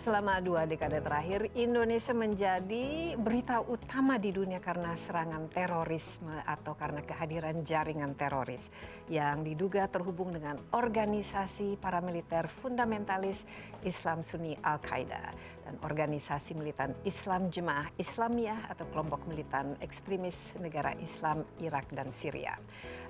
Selama 2 dekade terakhir, Indonesia menjadi berita utama di dunia karena serangan terorisme atau karena kehadiran jaringan teroris yang diduga terhubung dengan organisasi paramiliter fundamentalis Islam Sunni Al-Qaeda dan organisasi militan Islam Jemaah Islamiyah atau kelompok militan ekstremis negara Islam Irak dan Syria.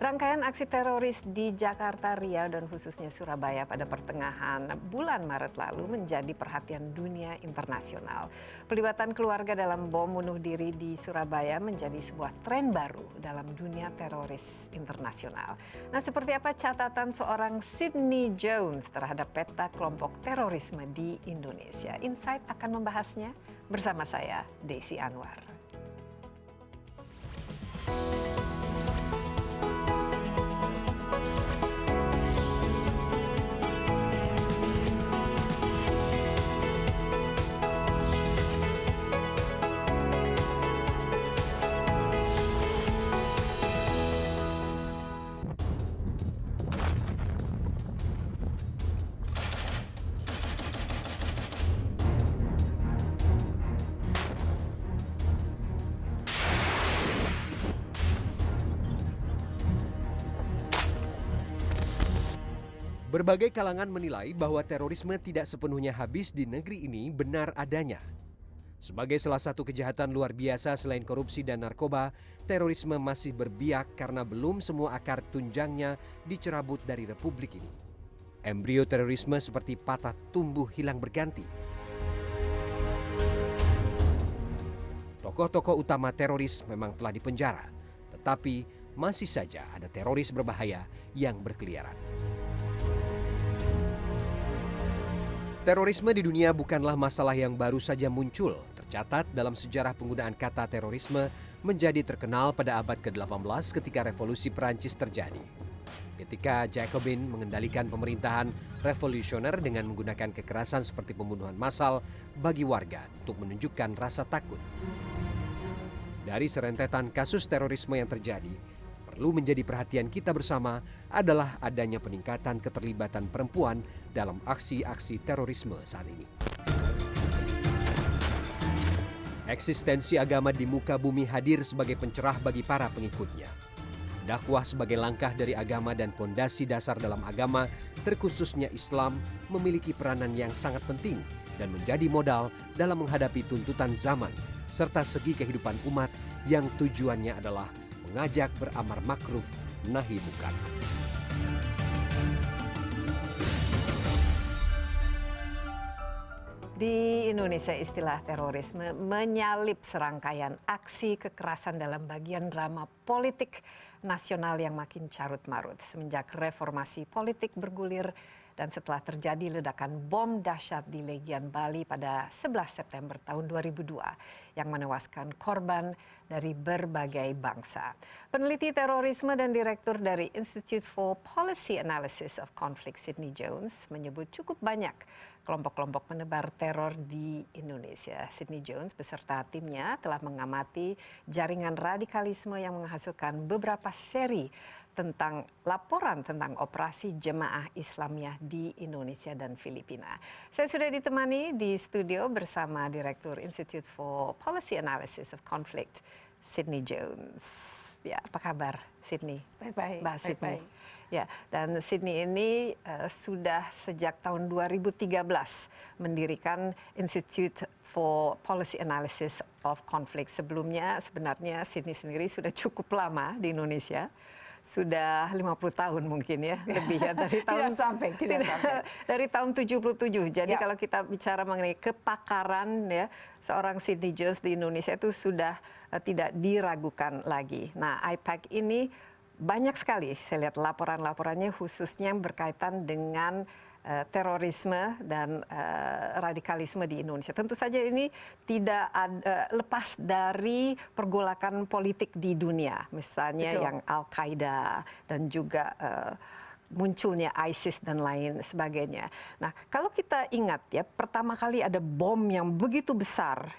Rangkaian aksi teroris di Jakarta, Riau dan khususnya Surabaya pada pertengahan bulan Maret lalu menjadi perhatian dunia internasional. Pelibatan keluarga dalam bom bunuh diri di Surabaya menjadi sebuah tren baru dalam dunia teroris internasional. Nah, seperti apa catatan seorang Sidney Jones terhadap peta kelompok terorisme di Indonesia? Insight akan membahasnya bersama saya, Desi Anwar. Berbagai kalangan menilai bahwa terorisme tidak sepenuhnya habis di negeri ini benar adanya. Sebagai salah satu kejahatan luar biasa selain korupsi dan narkoba, terorisme masih berbiak karena belum semua akar tunjangnya dicerabut dari republik ini. Embrio terorisme seperti patah tumbuh hilang berganti. Tokoh-tokoh utama teroris memang telah dipenjara, tetapi masih saja ada teroris berbahaya yang berkeliaran. Terorisme di dunia bukanlah masalah yang baru saja muncul. Tercatat dalam sejarah penggunaan kata terorisme menjadi terkenal pada abad ke-18 ketika revolusi Perancis terjadi. Ketika Jacobin mengendalikan pemerintahan revolusioner dengan menggunakan kekerasan seperti pembunuhan massal bagi warga untuk menunjukkan rasa takut. Dari serentetan kasus terorisme yang terjadi, perlu menjadi perhatian kita bersama adalah adanya peningkatan keterlibatan perempuan dalam aksi-aksi terorisme saat ini. Eksistensi agama di muka bumi hadir sebagai pencerah bagi para pengikutnya. Dakwah sebagai langkah dari agama dan pondasi dasar dalam agama, terkhususnya Islam, memiliki peranan yang sangat penting dan menjadi modal dalam menghadapi tuntutan zaman serta segi kehidupan umat yang tujuannya adalah mengajak beramar makruf nahi munkar. Di Indonesia istilah terorisme menyalip serangkaian aksi kekerasan dalam bagian drama politik nasional yang makin carut-marut semenjak reformasi politik bergulir dan setelah terjadi ledakan bom dahsyat di Legian Bali pada 11 September tahun 2002 yang menewaskan korban dari berbagai bangsa. Peneliti terorisme dan direktur dari Institute for Policy Analysis of Conflict, Sidney Jones, menyebut cukup banyak kelompok-kelompok penebar teror di Indonesia. Sidney Jones beserta timnya telah mengamati jaringan radikalisme yang menghasilkan beberapa seri tentang laporan tentang operasi jemaah Islamiyah di Indonesia dan Filipina. Saya sudah ditemani di studio bersama Direktur Institute for Policy Analysis of Conflict, Sidney Jones. Ya, apa kabar, Sidney? Baik-baik. Mbak Sidney. Baik-baik. Ya, dan Sidney ini sudah sejak tahun 2013 mendirikan Institute for Policy Analysis of Conflict. Sebelumnya sebenarnya Sidney sendiri sudah cukup lama di Indonesia. Sudah 50 tahun mungkin ya, lebih ya dari tahun tidak sampai. Dari tahun 77. Jadi kalau kita bicara mengenai kepakaran ya, seorang Sidney Jones di Indonesia itu sudah tidak diragukan lagi. Nah, IPAC ini banyak sekali saya lihat laporan-laporannya khususnya berkaitan dengan terorisme dan radikalisme di Indonesia. Tentu saja ini tidak lepas dari pergolakan politik di dunia, misalnya Betul. yang Al-Qaeda dan juga munculnya ISIS dan lain sebagainya. Nah, kalau kita ingat ya, pertama kali ada bom yang begitu besar,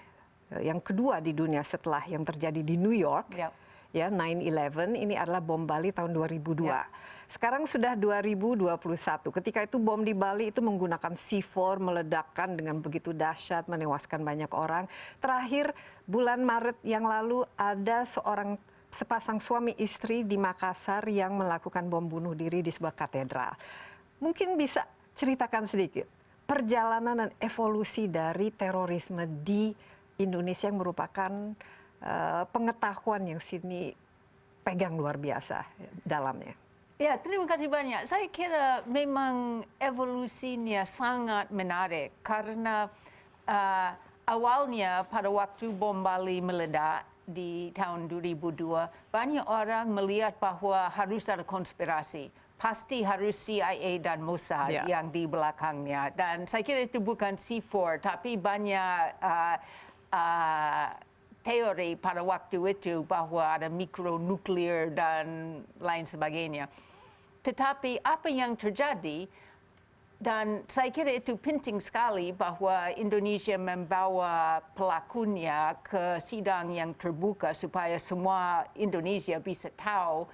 yang kedua di dunia setelah yang terjadi di New York. Yep. ya 9/11 ini adalah bom Bali tahun 2002. Ya. Sekarang sudah 2021. Ketika itu bom di Bali itu menggunakan C4 meledakkan dengan begitu dahsyat menewaskan banyak orang. Terakhir bulan Maret yang lalu ada sepasang suami istri di Makassar yang melakukan bom bunuh diri di sebuah katedral. Mungkin bisa ceritakan sedikit perjalanan dan evolusi dari terorisme di Indonesia yang merupakan pengetahuan yang sini pegang luar biasa dalamnya. Ya, terima kasih banyak. Saya kira memang evolusinya sangat menarik karena awalnya pada waktu bom Bali meledak di tahun 2002, banyak orang melihat bahwa harus ada konspirasi. Pasti harus CIA dan Mossad yang di belakangnya. Dan saya kira itu bukan C4, tapi banyak teori pada waktu itu bahwa ada mikronuklir dan lain sebagainya. Tetapi apa yang terjadi, dan saya kira itu penting sekali bahwa Indonesia membawa pelakunya ke sidang yang terbuka supaya semua Indonesia bisa tahu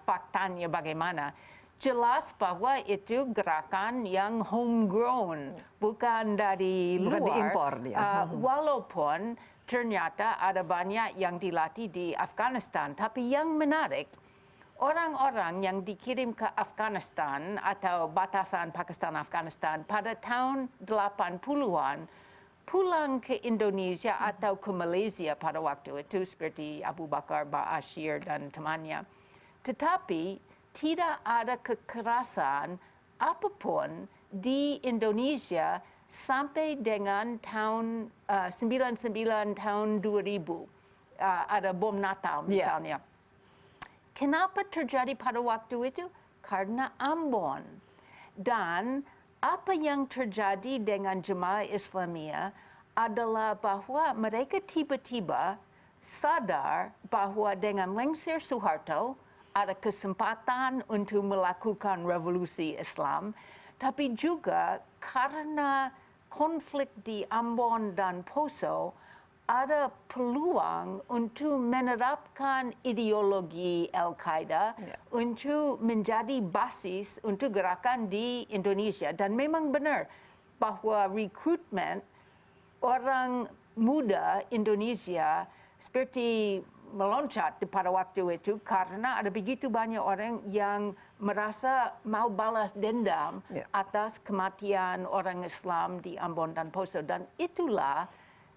faktanya bagaimana. Jelas bahwa itu gerakan yang homegrown, bukan dari luar. Bukan diimpor dia. Walaupun ternyata ada banyak yang dilatih di Afghanistan. Tapi yang menarik, orang-orang yang dikirim ke Afghanistan atau batasan Pakistan-Afghanistan pada tahun 80-an pulang ke Indonesia atau ke Malaysia pada waktu itu seperti Abu Bakar Ba'asyir dan temannya. Tetapi tidak ada kekerasan apapun di Indonesia sampai dengan tahun 99 tahun 2000 ada bom Natal misalnya. Kenapa terjadi pada waktu itu? Karena Ambon. Dan apa yang terjadi dengan Jemaah Islamiyah adalah bahwa mereka tiba-tiba sadar bahwa dengan lengser Soeharto ada kesempatan untuk melakukan revolusi Islam, tapi juga karena konflik di Ambon dan Poso, ada peluang untuk menerapkan ideologi Al-Qaeda untuk menjadi basis untuk gerakan di Indonesia. Dan memang benar bahwa rekrutmen orang muda Indonesia seperti meloncat pada waktu itu karena ada begitu banyak orang yang merasa mau balas dendam atas kematian orang Islam di Ambon dan Poso. Dan itulah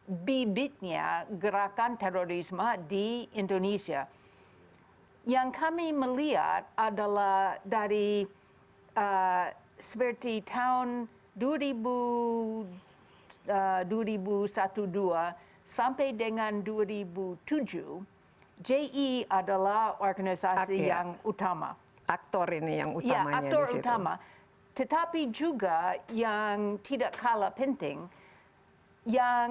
bibitnya gerakan terorisme di Indonesia. Yang kami melihat adalah dari seperti tahun 2001-2002 sampai dengan 2007, JI adalah organisasi yang utama. Aktor ini yang utamanya aktor di situ. Utama. Tetapi juga yang tidak kalah penting, yang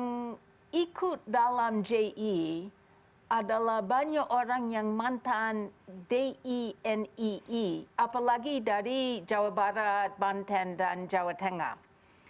ikut dalam JI adalah banyak orang yang mantan DINII, apalagi dari Jawa Barat, Banten, dan Jawa Tengah.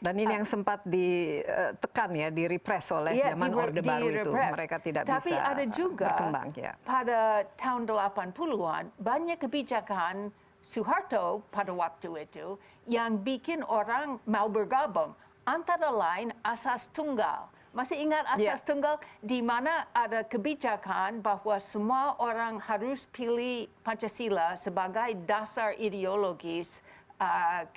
Dan ini yang sempat ditekan ya, direpres oleh zaman Orde Baru itu. Mereka tidak Tapi bisa ada juga berkembang. Pada tahun 80-an, banyak kebijakan Soeharto pada waktu itu yang bikin orang mau bergabung. Antara lain asas tunggal. Masih ingat asas tunggal? Di mana ada kebijakan bahwa semua orang harus pilih Pancasila sebagai dasar ideologis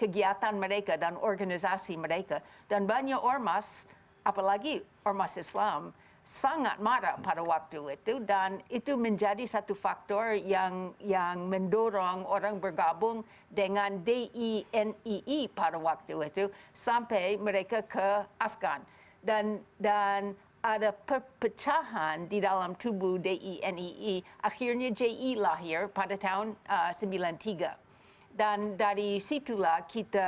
kegiatan mereka dan organisasi mereka. Dan banyak ormas, apalagi ormas Islam, sangat marah pada waktu itu. Dan itu menjadi satu faktor yang mendorong orang bergabung dengan DINII pada waktu itu sampai mereka ke Afgan. Dan ada perpecahan di dalam tubuh DINII. Akhirnya JI lahir pada tahun 93. Dan dari situlah kita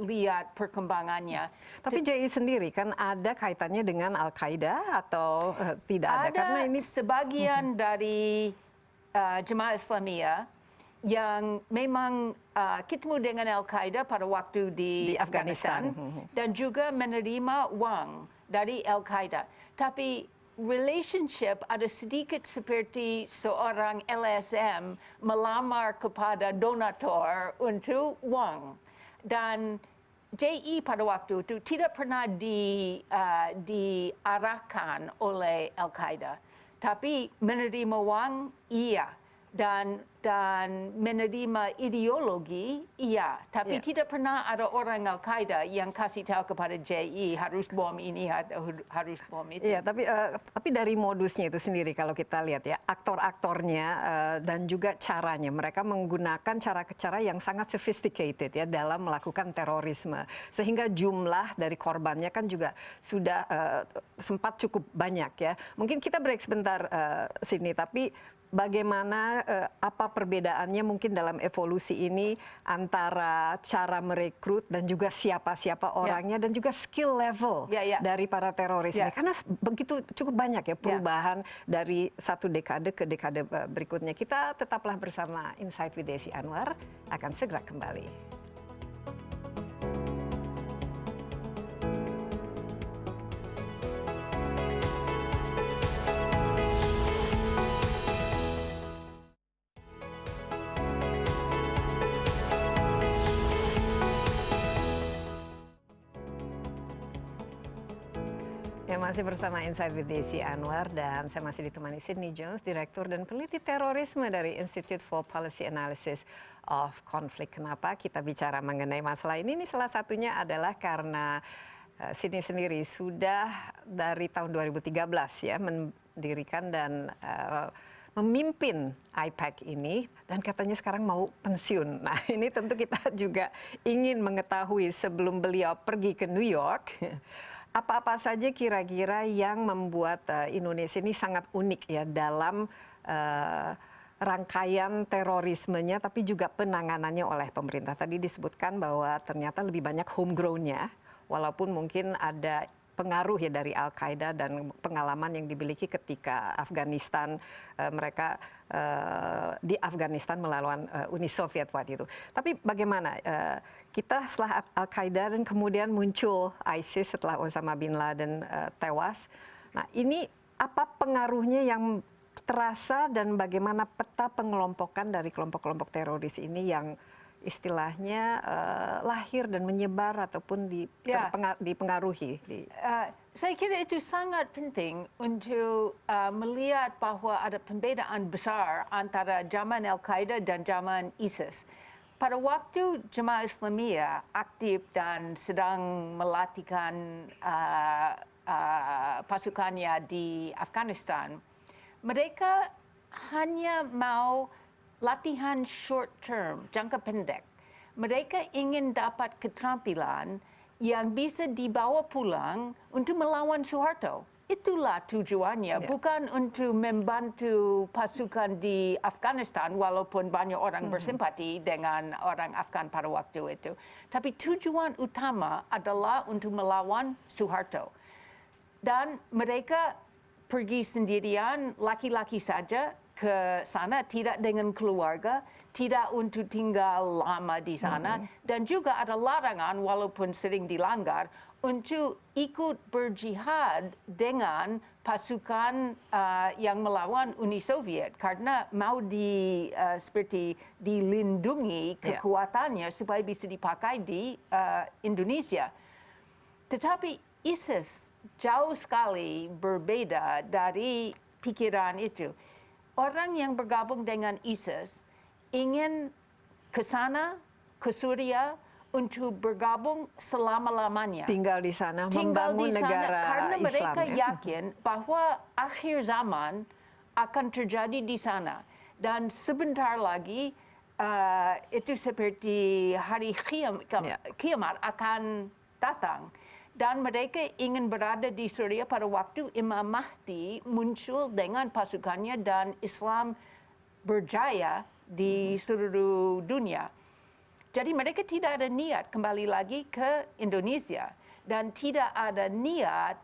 lihat perkembangannya. Tapi JI sendiri kan ada kaitannya dengan Al-Qaeda atau tidak ada? Karena ini sebagian dari Jemaah Islamiyah yang memang ketemu dengan Al-Qaeda pada waktu di Afghanistan dan juga menerima uang dari Al-Qaeda. Tapi relationship ada sedikit seperti seorang LSM melamar kepada donatur untuk uang. Dan JE pada waktu itu tidak pernah diarahkan oleh Al-Qaeda. Tapi menerima uang, iya. Dan menerima ideologi, iya. Tapi tidak pernah ada orang Al-Qaeda yang kasih tahu kepada JE harus bom ini atau harus bom itu. Iya, tapi dari modusnya itu sendiri kalau kita lihat ya, aktor-aktornya dan juga caranya, mereka menggunakan cara-cara yang sangat sophisticated ya dalam melakukan terorisme. Sehingga jumlah dari korbannya kan juga sudah sempat cukup banyak ya. Mungkin kita break sebentar Sydney, tapi bagaimana apa perbedaannya mungkin dalam evolusi ini antara cara merekrut dan juga siapa-siapa orangnya dan juga skill level dari para teroris ini, karena begitu cukup banyak ya perubahan dari satu dekade ke dekade berikutnya. Kita tetaplah bersama Insight with Desi Anwar, akan segera kembali. Ya, masih bersama Insight with Desi Anwar dan saya masih ditemani Sydney Jones, Direktur dan Peneliti Terorisme dari Institute for Policy Analysis of Conflict. Kenapa kita bicara mengenai masalah ini? Ini salah satunya adalah karena Sydney sendiri sudah dari tahun 2013 ya mendirikan dan memimpin IPAC ini dan katanya sekarang mau pensiun. Nah, ini tentu kita juga ingin mengetahui sebelum beliau pergi ke New York, apa-apa saja kira-kira yang membuat Indonesia ini sangat unik ya dalam rangkaian terorismenya, tapi juga penanganannya oleh pemerintah. Tadi disebutkan bahwa ternyata lebih banyak homegrown-nya, walaupun mungkin ada pengaruh ya dari Al-Qaeda dan pengalaman yang dimiliki ketika Afghanistan, mereka di Afghanistan melawan Uni Soviet waktu itu. Tapi bagaimana kita setelah Al-Qaeda dan kemudian muncul ISIS setelah Osama bin Laden tewas. Nah, ini apa pengaruhnya yang terasa dan bagaimana peta pengelompokan dari kelompok-kelompok teroris ini yang istilahnya lahir dan menyebar ataupun dipengaruhi? Saya kira itu sangat penting untuk melihat bahwa ada perbedaan besar antara zaman Al-Qaeda dan zaman ISIS. Pada waktu Jemaah Islamiyah aktif dan sedang melatihkan pasukannya di Afghanistan, mereka hanya mau latihan short term, jangka pendek. Mereka ingin dapat keterampilan yang bisa dibawa pulang untuk melawan Soeharto. Itulah tujuannya, bukan untuk membantu pasukan di Afghanistan, walaupun banyak orang bersimpati dengan orang Afgan pada waktu itu. Tapi tujuan utama adalah untuk melawan Soeharto. Dan mereka pergi sendirian, laki-laki saja, ke sana, tidak dengan keluarga, tidak untuk tinggal lama di sana, dan juga ada larangan walaupun sering dilanggar untuk ikut berjihad dengan pasukan yang melawan Uni Soviet karena mau seperti dilindungi kekuatannya supaya bisa dipakai di Indonesia. Tetapi ISIS jauh sekali berbeda dari pikiran itu. Orang yang bergabung dengan ISIS ingin ke sana, ke Suria, untuk bergabung selama-lamanya. Tinggal di sana, membangun negara karena Islam. Mereka yakin bahwa akhir zaman akan terjadi di sana. Dan sebentar lagi, itu seperti hari kiamat akan datang. Dan mereka ingin berada di Suria pada waktu Imam Mahdi muncul dengan pasukannya dan Islam berjaya di seluruh dunia. Jadi mereka tidak ada niat kembali lagi ke Indonesia. Dan tidak ada niat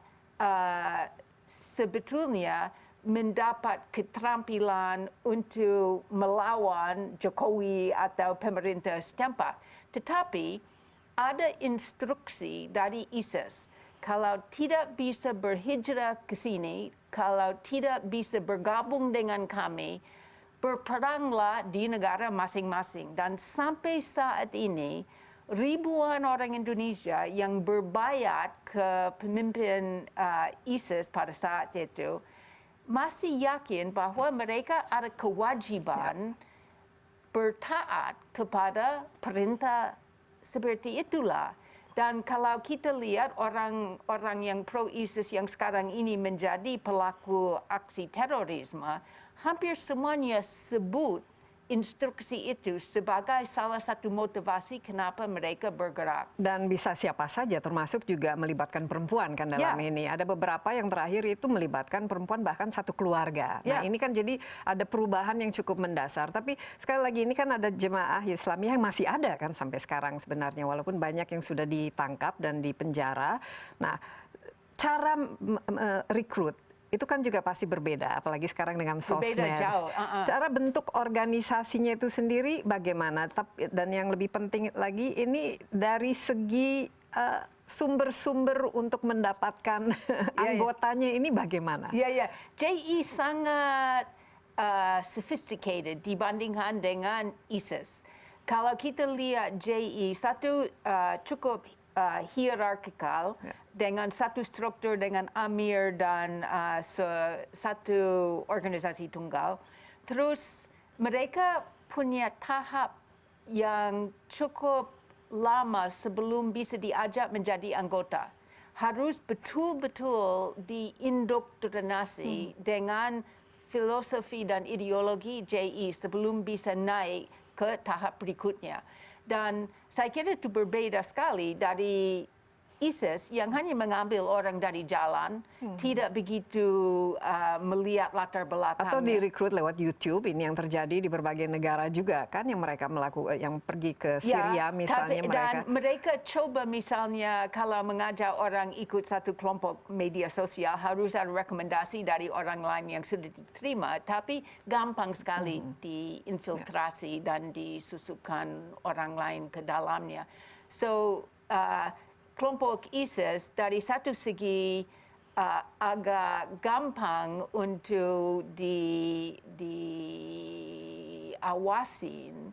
sebetulnya mendapat keterampilan untuk melawan Jokowi atau pemerintah setempat. Tetapi ada instruksi dari ISIS, kalau tidak bisa berhijrah ke sini, kalau tidak bisa bergabung dengan kami, berperanglah di negara masing-masing. Dan sampai saat ini, ribuan orang Indonesia yang berbayat ke pemimpin ISIS pada saat itu, masih yakin bahwa mereka ada kewajiban bertaat kepada perintah seperti itulah. Dan kalau kita lihat orang yang pro-ISIS yang sekarang ini menjadi pelaku aksi terorisme, hampir semuanya sebut instruksi itu sebagai salah satu motivasi kenapa mereka bergerak. Dan bisa siapa saja, termasuk juga melibatkan perempuan kan dalam ini. Ada beberapa yang terakhir itu melibatkan perempuan bahkan satu keluarga. Nah ini kan jadi ada perubahan yang cukup mendasar. Tapi sekali lagi ini kan ada jemaah Islamiyah yang masih ada kan sampai sekarang sebenarnya. Walaupun banyak yang sudah ditangkap dan dipenjara. Nah cara rekrut itu kan juga pasti berbeda, apalagi sekarang dengan sosmed. Berbeda jauh. Cara bentuk organisasinya itu sendiri bagaimana? Dan yang lebih penting lagi ini dari segi sumber-sumber untuk mendapatkan anggotanya ini bagaimana? Ya. JI sangat sophisticated dibandingkan dengan ISIS. Kalau kita lihat JI, satu cukup hierarkikal dengan satu struktur dengan amir dan satu organisasi tunggal. Terus mereka punya tahap yang cukup lama sebelum bisa diajak menjadi anggota. Harus betul-betul diindoktrinasi dengan filosofi dan ideologi JI sebelum bisa naik ke tahap berikutnya. Dan saya kira itu berbeda sekali dari ISIS yang hanya mengambil orang dari jalan, tidak begitu melihat latar belakangnya. Atau direkrut lewat YouTube, ini yang terjadi di berbagai negara juga kan, yang mereka melakukan, yang pergi ke Syria misalnya mereka. Dan mereka coba misalnya kalau mengajak orang ikut satu kelompok media sosial, harus ada rekomendasi dari orang lain yang sudah diterima, tapi gampang sekali diinfiltrasi dan disusupkan orang lain ke dalamnya. So, kelompok ISIS dari satu segi agak gampang untuk diawasin,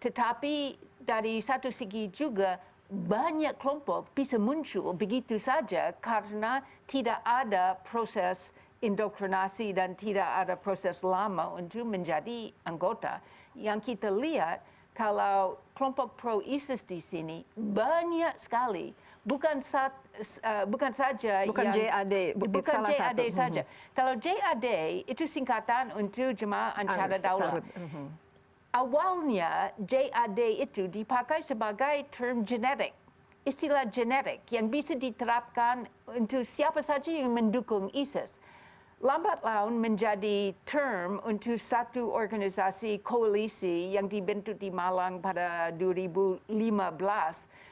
tetapi dari satu segi juga banyak kelompok bisa muncul begitu saja karena tidak ada proses indoktrinasi dan tidak ada proses lama untuk menjadi anggota. Yang kita lihat, kalau kelompok pro-ISIS di sini banyak sekali, bukan saja JAD, bukan JAD saja. Kalau JAD itu singkatan untuk Jemaah Ansarud Daulah. Awalnya JAD itu dipakai sebagai term genetik, istilah genetik yang bisa diterapkan untuk siapa saja yang mendukung ISIS. Lambat laun menjadi term untuk satu organisasi koalisi yang dibentuk di Malang pada 2015.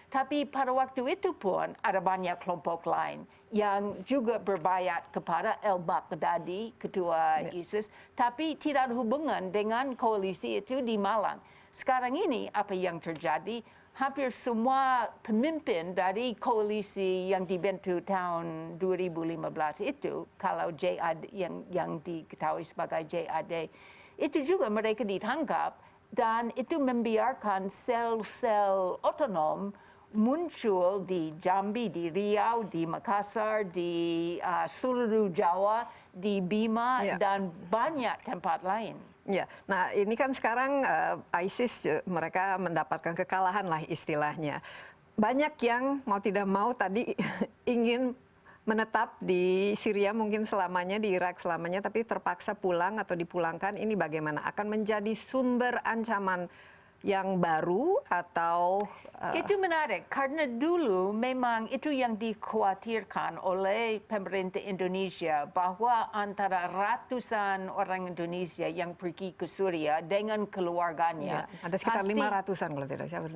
Tapi pada waktu itu pun ada banyak kelompok lain yang juga berbayat kepada al-Baghdadi, ketua ISIS, tapi tidak ada hubungan dengan koalisi itu di Malang. Sekarang ini apa yang terjadi? Hampir semua pemimpin dari koalisi yang dibentuk tahun 2015 itu, kalau JAD yang diketahui sebagai JAD, itu juga mereka ditangkap dan itu membiarkan sel-sel otonom muncul di Jambi, di Riau, di Makassar, di seluruh Jawa, di Bima, dan banyak tempat lain. Ya, nah ini kan sekarang ISIS mereka mendapatkan kekalahan lah istilahnya. Banyak yang mau tidak mau tadi ingin menetap di Syria mungkin selamanya, di Irak selamanya, tapi terpaksa pulang atau dipulangkan. Ini bagaimana? Akan menjadi sumber ancaman yang baru atau itu menarik karena dulu memang itu yang dikhawatirkan oleh pemerintah Indonesia bahwa antara ratusan orang Indonesia yang pergi ke Suria dengan keluarganya ada sekitar 500-an kalau tidak salah,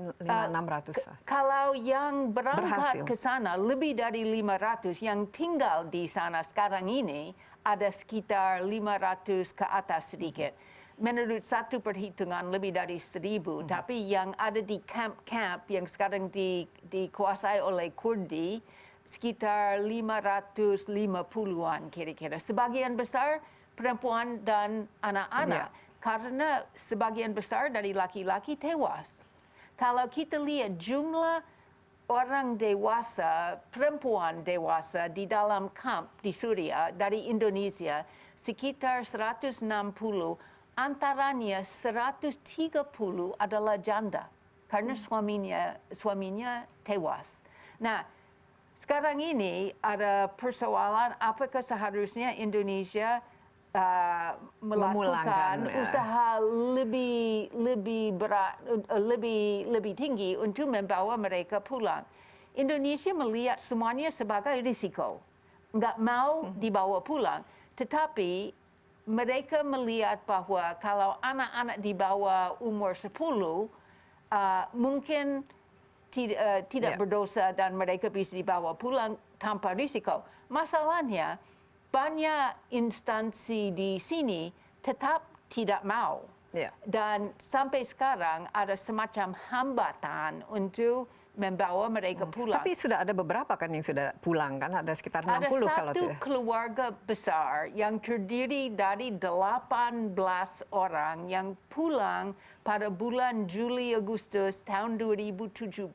600. Kalau yang berangkat ke sana lebih dari 500, yang tinggal di sana sekarang ini ada sekitar 500 ke atas sedikit. Menurut satu perhitungan lebih dari 1,000, tapi yang ada di kamp-kamp yang sekarang dikuasai oleh Kurdi sekitar 550-an kira-kira. Sebagian besar perempuan dan anak-anak karena sebagian besar dari laki-laki tewas. Kalau kita lihat jumlah orang dewasa, perempuan dewasa di dalam kamp di Suria dari Indonesia sekitar 160, antaranya 130 adalah janda karena suaminya tewas. Nah, sekarang ini ada persoalan apakah seharusnya Indonesia melakukan usaha lebih berat, lebih tinggi untuk membawa mereka pulang. Indonesia melihat semuanya sebagai risiko, nggak mau dibawa pulang. Tetapi mereka melihat bahwa kalau anak-anak di bawah umur 10 mungkin tidak berdosa dan mereka bisa dibawa pulang tanpa risiko. Masalahnya, banyak instansi di sini tetap tidak mau. Dan sampai sekarang ada semacam hambatan untuk membawa mereka pulang. Tapi sudah ada beberapa kan yang sudah pulang kan? Ada sekitar 60 ada kalau satu tidak. keluarga besar yang terdiri dari 18 orang yang pulang pada bulan Juli Agustus tahun 2017.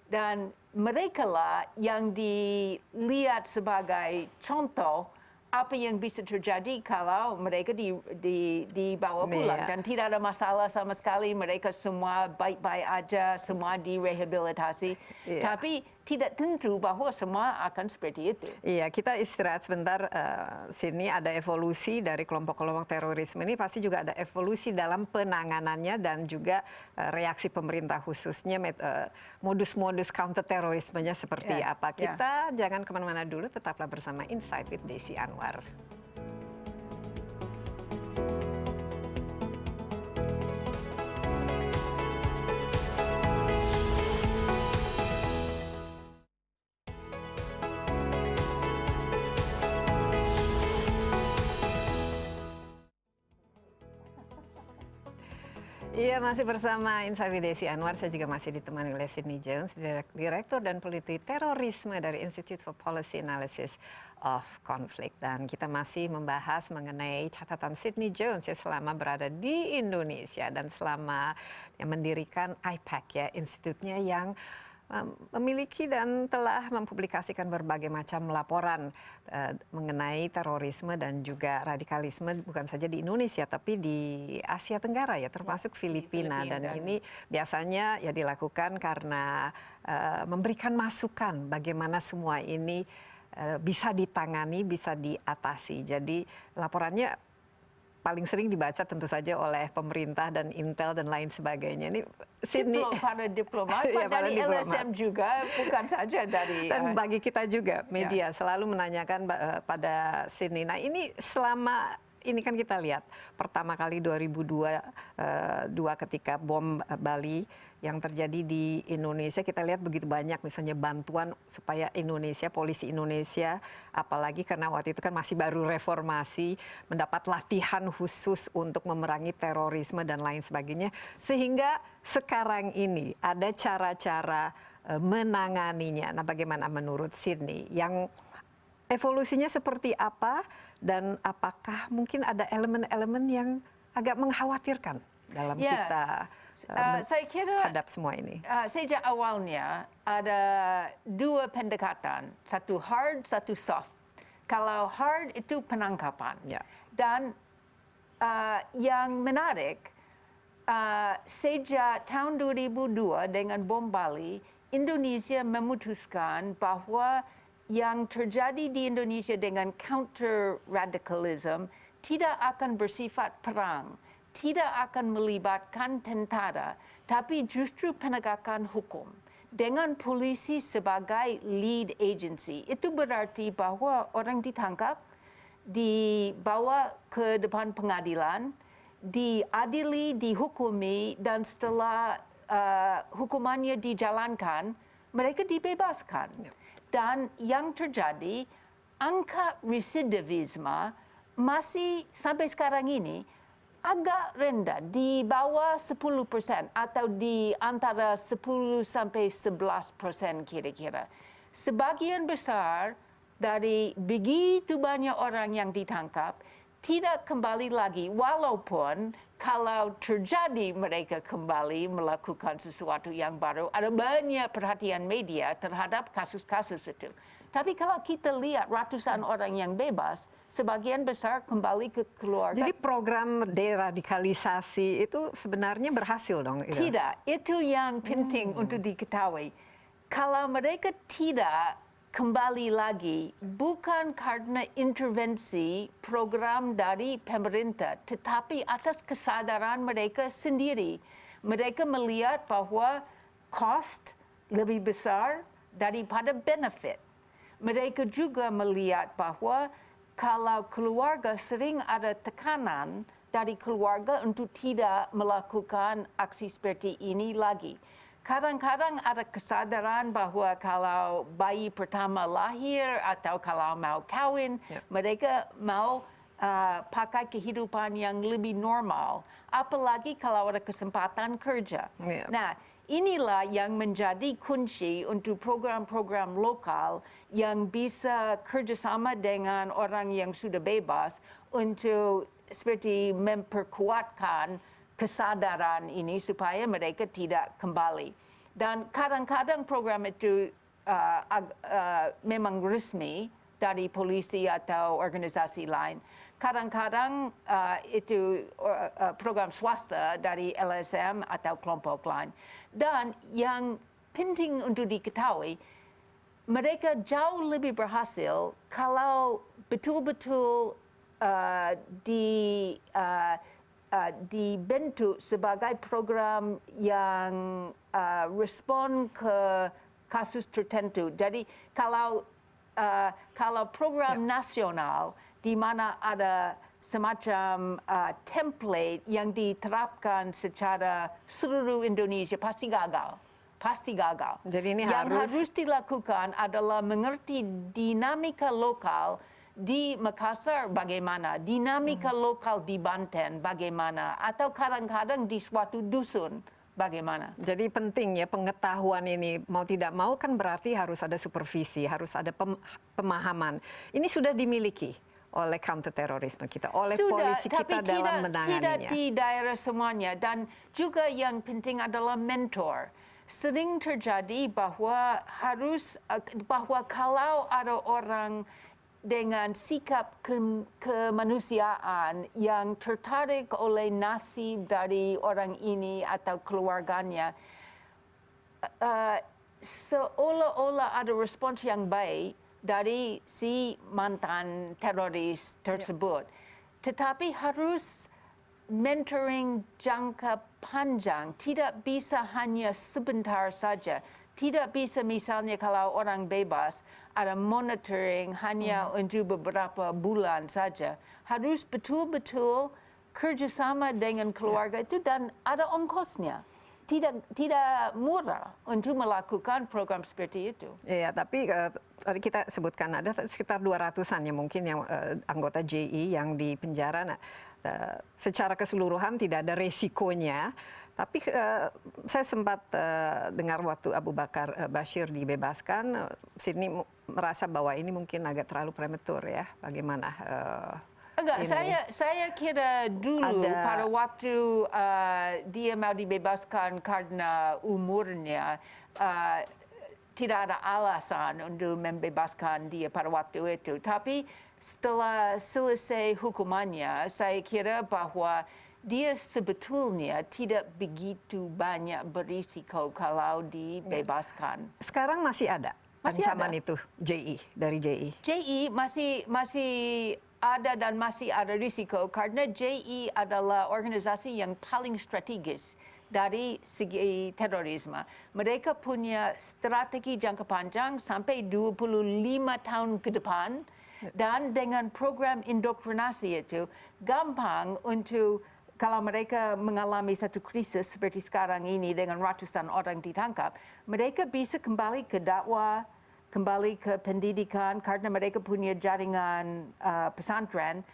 Dan mereka lah yang dilihat sebagai contoh apa yang bisa terjadi kalau mereka dibawa pulang. Dan tidak ada masalah sama sekali, mereka semua baik-baik aja, semua direhabilitasi. Tapi tidak tentu bahwa semua akan seperti itu. Iya, kita istirahat sebentar. Sini ada evolusi dari kelompok-kelompok terorisme ini, pasti juga ada evolusi dalam penanganannya dan juga reaksi pemerintah, khususnya modus-modus counter terorismenya seperti apa. Kita jangan kemana-mana dulu, tetaplah bersama Insight with Desi Anwar. Iya, masih bersama Insight with Desi Anwar. Saya juga masih ditemani oleh Sydney Jones, Direktur dan Peneliti Terorisme dari Institute for Policy Analysis of Conflict. Dan kita masih membahas mengenai catatan Sydney Jones ya selama berada di Indonesia dan selama mendirikan IPAC ya, institutnya yang memiliki dan telah mempublikasikan berbagai macam laporan mengenai terorisme dan juga radikalisme bukan saja di Indonesia tapi di Asia Tenggara ya, termasuk Filipina. Dan ini biasanya ya dilakukan karena memberikan masukan bagaimana semua ini bisa ditangani, bisa diatasi. Jadi laporannya paling sering dibaca tentu saja oleh pemerintah dan Intel dan lain sebagainya. Ini Sydney para diplomat, dari LSM juga, bukan saja dari... Dan bagi kita juga, media selalu menanyakan pada Sydney. Nah ini selama ini kan kita lihat pertama kali 2002 ketika bom Bali yang terjadi di Indonesia, kita lihat begitu banyak misalnya bantuan supaya Indonesia, polisi Indonesia, apalagi karena waktu itu kan masih baru reformasi, mendapat latihan khusus untuk memerangi terorisme dan lain sebagainya. Sehingga sekarang ini ada cara-cara menanganinya. Nah bagaimana menurut Sydney? Yang evolusinya seperti apa dan apakah mungkin ada elemen-elemen yang agak mengkhawatirkan dalam kita saya kira hadap semua ini? Sejak awalnya ada dua pendekatan, satu hard, satu soft. Kalau hard itu penangkapan. Dan yang menarik, sejak tahun 2002 dengan bom Bali, Indonesia memutuskan bahwa yang terjadi di Indonesia dengan counter radicalism tidak akan bersifat perang, tidak akan melibatkan tentara, tapi justru penegakan hukum dengan polisi sebagai lead agency. Itu berarti bahwa orang ditangkap, dibawa ke depan pengadilan, diadili, dihukumi, dan setelah hukumannya dijalankan, mereka dibebaskan. Dan yang terjadi, angka residivisme masih sampai sekarang ini agak rendah, di bawah 10% atau di antara 10 sampai 11% kira-kira. sebagian besar dari begitu banyak orang yang ditangkap tidak kembali lagi, walaupun kalau terjadi mereka kembali melakukan sesuatu yang baru, ada banyak perhatian media terhadap kasus-kasus itu. Tapi kalau kita lihat ratusan orang yang bebas, sebagian besar kembali ke keluarga. Jadi program deradikalisasi itu sebenarnya berhasil dong? Itu? Tidak, itu yang penting untuk diketahui. Kalau mereka tidak kembali lagi, bukan karena intervensi program dari pemerintah, tetapi atas kesadaran mereka sendiri. Mereka melihat bahwa cost lebih besar daripada benefit. Mereka juga melihat bahwa kalau keluarga sering ada tekanan dari keluarga untuk tidak melakukan aksi seperti ini lagi. Kadang-kadang ada kesadaran bahwa kalau bayi pertama lahir atau kalau mau kawin, mereka mau pakai kehidupan yang lebih normal. Apalagi kalau ada kesempatan kerja. Nah, inilah yang menjadi kunci untuk program-program lokal yang bisa kerjasama dengan orang yang sudah bebas untuk seperti memperkuatkan kesadaran ini supaya mereka tidak kembali. Dan kadang-kadang program itu memang resmi dari polisi atau organisasi lain. Kadang-kadang itu program swasta dari LSM atau kelompok lain. Dan yang penting untuk diketahui, mereka jauh lebih berhasil kalau betul-betul dibentuk sebagai program yang respon ke kasus tertentu. Jadi kalau program nasional di mana ada semacam template yang diterapkan secara seluruh Indonesia pasti gagal. Pasti gagal. Jadi ini yang harus dilakukan adalah mengerti dinamika lokal di Makassar bagaimana, dinamika lokal di Banten bagaimana, atau kadang-kadang di suatu dusun bagaimana. Jadi penting ya pengetahuan ini, mau tidak mau kan berarti harus ada supervisi, harus ada pemahaman. Ini sudah dimiliki oleh counterterorisme kita, oleh polisi kita dalam menanganinya. Tidak di daerah semuanya, dan juga yang penting adalah mentor. Sering terjadi bahwa kalau ada orang dengan sikap kemanusiaan yang tertarik oleh nasib dari orang ini atau keluarganya, seolah-olah ada respons yang baik dari si mantan teroris tersebut. Tetapi harus mentoring jangka panjang, tidak bisa hanya sebentar saja. Tidak bisa misalnya kalau orang bebas ada monitoring hanya untuk beberapa bulan saja. Harus betul-betul kerjasama dengan keluarga itu dan ada ongkosnya. Tidak murah untuk melakukan program seperti itu. Iya, tapi tadi kita sebutkan ada sekitar 200-an ya mungkin yang anggota JI yang di penjara. Nah, secara keseluruhan tidak ada resikonya. Tapi saya sempat dengar waktu Abu Bakar Bashir dibebaskan, Sydney merasa bahwa ini mungkin agak terlalu prematur ya. Bagaimana? Enggak, saya kira dulu pada waktu dia mau dibebaskan karena umurnya, tidak ada alasan untuk membebaskan dia pada waktu itu. Tapi setelah selesai hukumannya, saya kira bahwa dia sebetulnya tidak begitu banyak berisiko kalau dibebaskan. Sekarang masih ada ancaman itu dari JI? JI masih ada dan masih ada risiko karena JI adalah organisasi yang paling strategis dari segi terorisme. Mereka punya strategi jangka panjang sampai 25 tahun ke depan dan dengan program indoktrinasi itu gampang untuk kalau mereka mengalami satu krisis seperti sekarang ini dengan ratusan orang ditangkap, mereka bisa kembali ke dakwah, kembali ke pendidikan karena mereka punya jaringan pesantren.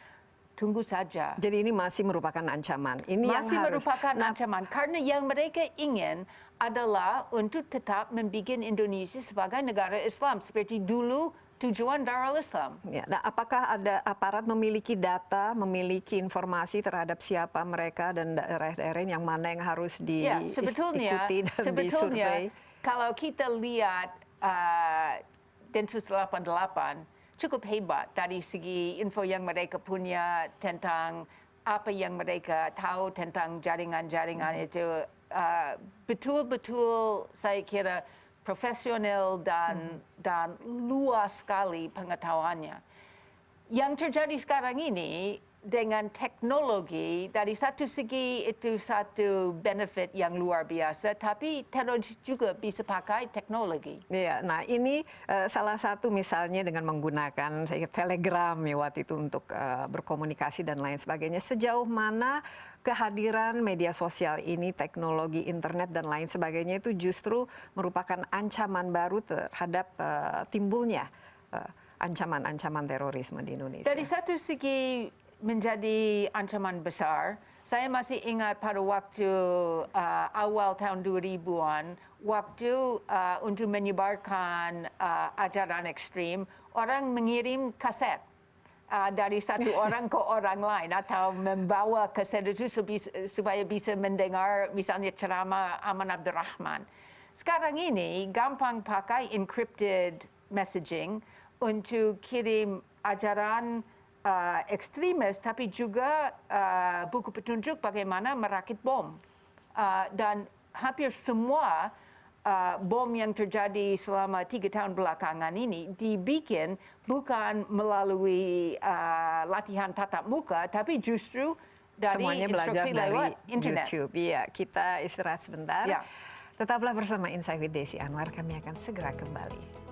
tunggu saja. Jadi ini masih merupakan ancaman. Ini Masih yang harus, merupakan ancaman karena yang mereka ingin adalah untuk tetap membuat Indonesia sebagai negara Islam seperti dulu tujuan Darul Islam. Ya, nah, apakah ada aparat memiliki data, memiliki informasi terhadap siapa mereka dan daerah-daerah yang mana yang harus Ya, diikuti dan disurvei? Kalau kita lihat Densus 88 cukup hebat dari segi info yang mereka punya tentang apa yang mereka tahu tentang jaringan-jaringan itu. Betul-betul saya kira profesional dan luas sekali pengetahuannya. Yang terjadi sekarang ini dengan teknologi, dari satu segi itu satu benefit yang luar biasa, tapi teroris juga bisa pakai teknologi. Iya, nah ini salah satu misalnya dengan menggunakan Telegram ya waktu itu untuk berkomunikasi dan lain sebagainya. Sejauh mana kehadiran media sosial ini, teknologi internet dan lain sebagainya itu justru merupakan ancaman baru terhadap timbulnya ancaman-ancaman terorisme di Indonesia? Dari satu segi menjadi ancaman besar. Saya masih ingat pada waktu awal tahun 2000-an, waktu untuk menyebarkan ajaran ekstrim, orang mengirim kaset dari satu orang ke orang lain atau membawa kaset itu supaya bisa mendengar misalnya ceramah Aman Abdurrahman. Sekarang ini gampang pakai encrypted messaging untuk kirim ajaran ekstremis, tapi juga buku petunjuk bagaimana merakit bom. Dan hampir semua bom yang terjadi selama 3 tahun belakangan ini dibikin bukan melalui latihan tatap muka, tapi justru dari semuanya belajar instruksi dari lewat internet. YouTube. Iya, kita istirahat sebentar. Ya. Tetaplah bersama Insight with Desi Anwar, kami akan segera kembali.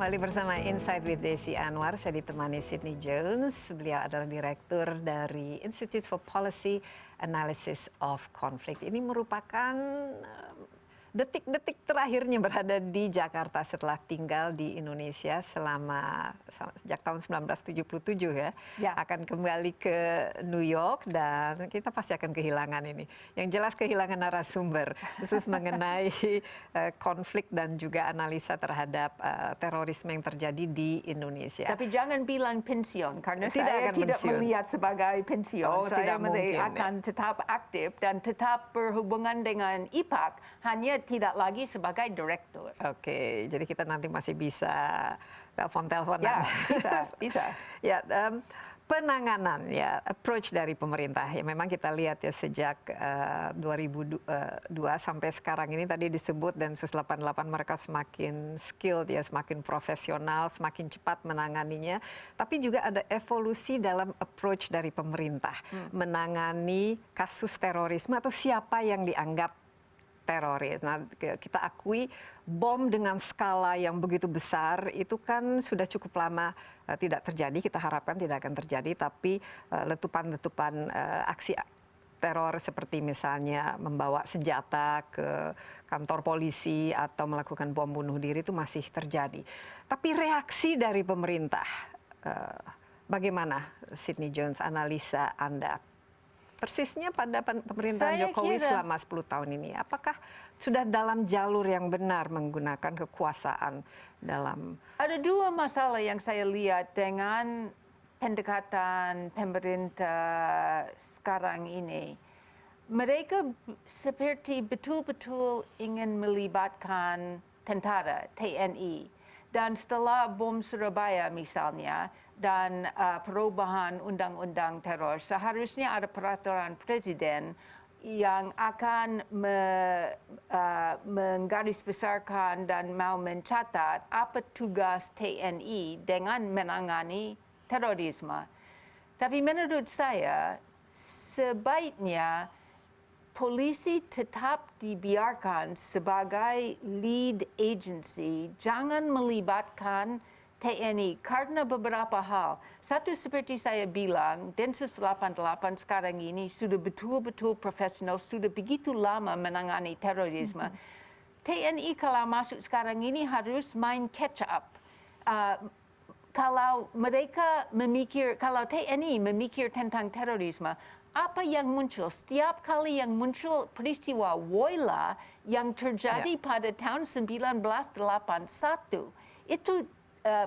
Kembali bersama Insight with Desi Anwar, saya ditemani Sydney Jones. Beliau adalah Direktur dari Institute for Policy Analysis of Conflict. Ini merupakan detik-detik terakhirnya berada di Jakarta setelah tinggal di Indonesia sejak tahun 1977 ya. Ya. Akan kembali ke New York dan kita pasti akan kehilangan ini. Yang jelas kehilangan narasumber khusus mengenai konflik dan juga analisa terhadap terorisme yang terjadi di Indonesia. Tapi jangan bilang pensiun, karena Tidak saya akan tidak pensiun. melihat sebagai pensiun. Oh, Saya tidak mungkin, akan tetap aktif dan tetap berhubungan dengan IPAC, hanya tidak lagi sebagai direktur. Oke, jadi kita nanti masih bisa telepon-teleponan. Ya, bisa. Ya, penanganan ya, approach dari pemerintah ya memang kita lihat ya sejak 2002 sampai sekarang ini tadi disebut Densus 88 mereka semakin skilled ya, semakin profesional, semakin cepat menanganinya. Tapi juga ada evolusi dalam approach dari pemerintah menangani kasus terorisme atau siapa yang dianggap teroris. Nah, kita akui bom dengan skala yang begitu besar itu kan sudah cukup lama tidak terjadi. Kita harapkan tidak akan terjadi, tapi letupan-letupan aksi teror seperti misalnya membawa senjata ke kantor polisi atau melakukan bom bunuh diri itu masih terjadi. Tapi reaksi dari pemerintah, bagaimana Sydney Jones analisa Anda? Persisnya pada pemerintahan Saya Jokowi kira selama 10 tahun ini, apakah sudah dalam jalur yang benar menggunakan kekuasaan dalam... Ada dua masalah yang saya lihat dengan pendekatan pemerintah sekarang ini. Mereka seperti betul-betul ingin melibatkan tentara, TNI. Dan setelah bom Surabaya misalnya, dan perubahan undang-undang teror, seharusnya ada peraturan presiden yang akan menggarisbesarkan dan mau mencatat apa tugas TNI dengan menangani terorisme. Tapi menurut saya, sebaiknya polisi tetap dibiarkan sebagai lead agency, jangan melibatkan TNI karena beberapa hal. Satu seperti saya bilang, Densus 88 sekarang ini sudah betul-betul profesional, sudah begitu lama menangani terorisme. TNI kalau masuk sekarang ini harus main catch up. Kalau mereka memikir, kalau TNI memikir tentang terorisme, apa yang muncul? Setiap kali yang muncul peristiwa Woyla yang terjadi pada tahun 1981, itu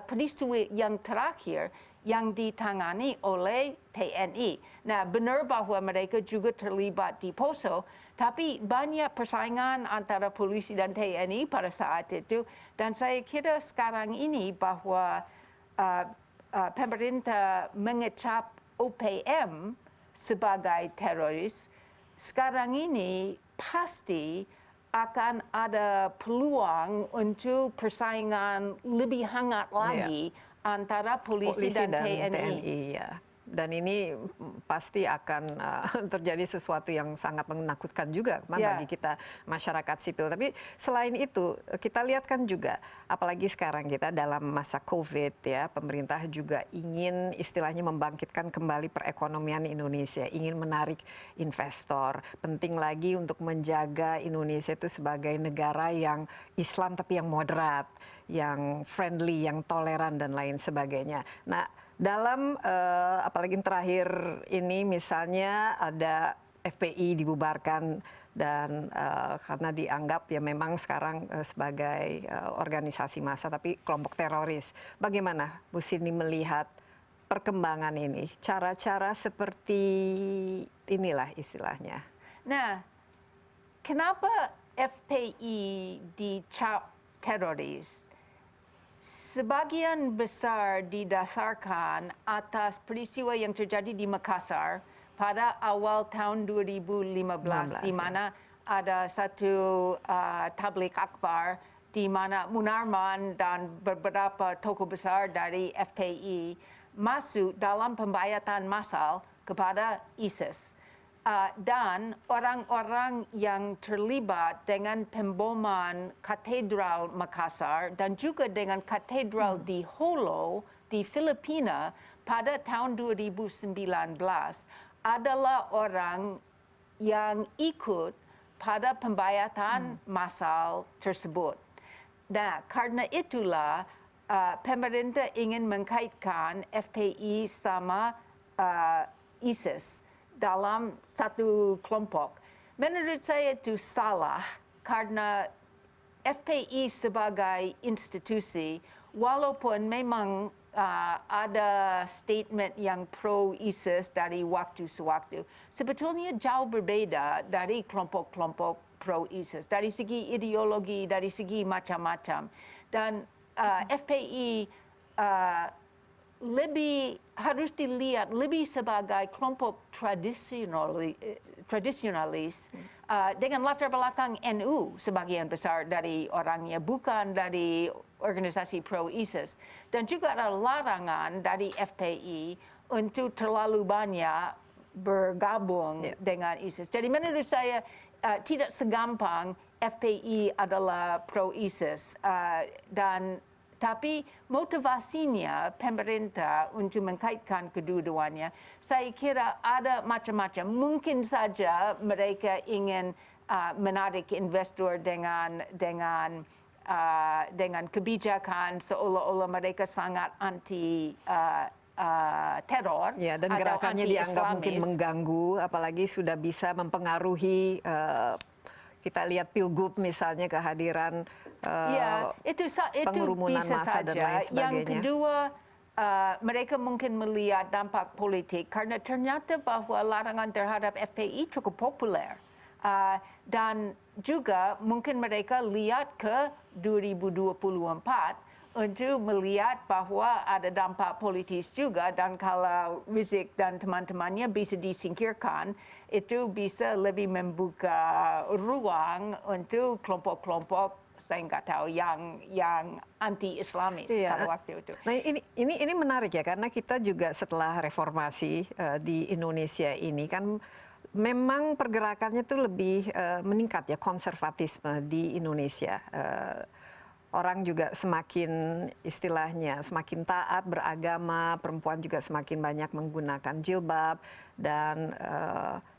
peristiwa yang terakhir yang ditangani oleh TNI. Nah, benar bahwa mereka juga terlibat di Poso, tapi banyak persaingan antara polisi dan TNI pada saat itu. Dan saya kira sekarang ini bahwa pemerintah mengecap OPM sebagai teroris, sekarang ini pasti akan ada peluang untuk persaingan lebih hangat lagi antara polisi dan TNI. Ya. Dan ini pasti akan terjadi sesuatu yang sangat menakutkan juga bagi kita masyarakat sipil. Tapi selain itu kita lihat kan juga, apalagi sekarang kita dalam masa COVID ya, pemerintah juga ingin istilahnya membangkitkan kembali perekonomian Indonesia, ingin menarik investor. Penting lagi untuk menjaga Indonesia itu sebagai negara yang Islam tapi yang moderat, yang friendly, yang toleran dan lain sebagainya. Nah, dalam apalagi terakhir ini misalnya ada FPI dibubarkan dan karena dianggap ya memang sekarang sebagai organisasi massa tapi kelompok teroris. Bagaimana Bu Sini melihat perkembangan ini? Cara-cara seperti inilah istilahnya. Nah, kenapa FPI dicap teroris? Sebagian besar didasarkan atas peristiwa yang terjadi di Makassar pada awal tahun 2015, di mana ada satu tablik akbar di mana Munarman dan beberapa tokoh besar dari FPI masuk dalam pembayatan massal kepada ISIS. Dan orang-orang yang terlibat dengan pemboman katedral Makassar dan juga dengan katedral di Holo di Filipina pada tahun 2019 adalah orang yang ikut pada pembayatan massal tersebut. Nah, karena itulah pemerintah ingin mengkaitkan FPI sama ISIS dalam satu kelompok. Menurut saya itu salah karena FPI sebagai institusi, walaupun memang ada statement yang pro-ISIS dari waktu ke waktu, sebetulnya jauh berbeda dari kelompok-kelompok pro-ISIS, dari segi ideologi, dari segi macam-macam. Dan FPI lebih harus dilihat lebih sebagai kelompok tradisionalis dengan latar belakang NU sebagian besar dari orangnya, bukan dari organisasi pro-ISIS. Dan juga ada larangan dari FPI untuk terlalu banyak bergabung dengan ISIS. Jadi menurut saya tidak segampang FPI adalah pro-ISIS tapi motivasinya pemerintah untuk mengkaitkan kedua-duanya, saya kira ada macam-macam. Mungkin saja mereka ingin menarik investor dengan kebijakan seolah-olah mereka sangat anti teror. Ya, dan gerakannya dianggap mungkin mengganggu, apalagi sudah bisa mempengaruhi. Kita lihat Pilgub misalnya kehadiran itu pengurumunan bisa massa dan lain sebagainya. Yang kedua, mereka mungkin melihat dampak politik karena ternyata bahwa larangan terhadap FPI cukup populer. Dan juga mungkin mereka lihat ke 2024 untuk melihat bahwa ada dampak politis juga, dan kalau Rizik dan teman-temannya bisa disingkirkan, itu bisa lebih membuka ruang untuk kelompok-kelompok saya nggak tahu yang anti-Islamis pada waktu itu. Nah ini menarik ya, karena kita juga setelah reformasi di Indonesia ini kan memang pergerakannya tuh lebih meningkat ya, konservatisme di Indonesia. orang juga semakin istilahnya semakin taat beragama, perempuan juga semakin banyak menggunakan jilbab dan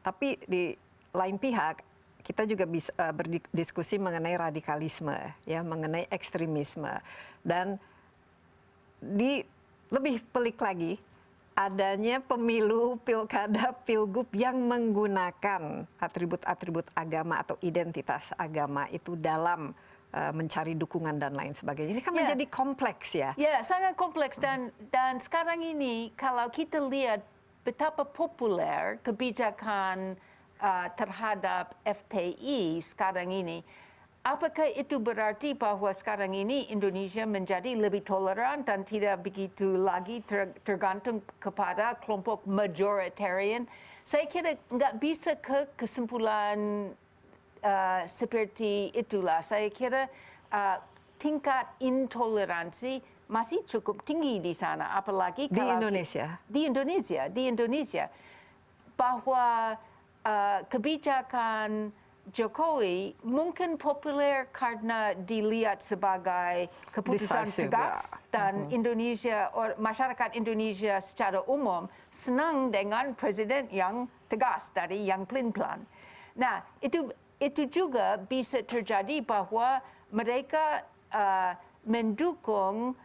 tapi di lain pihak kita juga bisa berdiskusi mengenai radikalisme ya, mengenai ekstremisme dan lebih pelik lagi adanya pemilu, pilkada, pilgub yang menggunakan atribut-atribut agama atau identitas agama itu dalam mencari dukungan dan lain sebagainya. Ini kan menjadi kompleks ya. Ya, sangat kompleks dan sekarang ini kalau kita lihat betapa populer kebijakan terhadap FPI sekarang ini, apakah itu berarti bahwa sekarang ini Indonesia menjadi lebih toleran dan tidak begitu lagi tergantung kepada kelompok majoritarian? Saya kira nggak bisa ke kesimpulan seperti itulah. Saya kira tingkat intoleransi masih cukup tinggi di sana, apalagi di Indonesia. Di Indonesia, bahwa kebijakan Jokowi mungkin populer karena dilihat sebagai keputusan Decisive, tegas dan Indonesia, masyarakat Indonesia secara umum senang dengan presiden yang tegas dari yang pelin-pelan. Nah, itu juga bisa terjadi bahwa mereka mendukung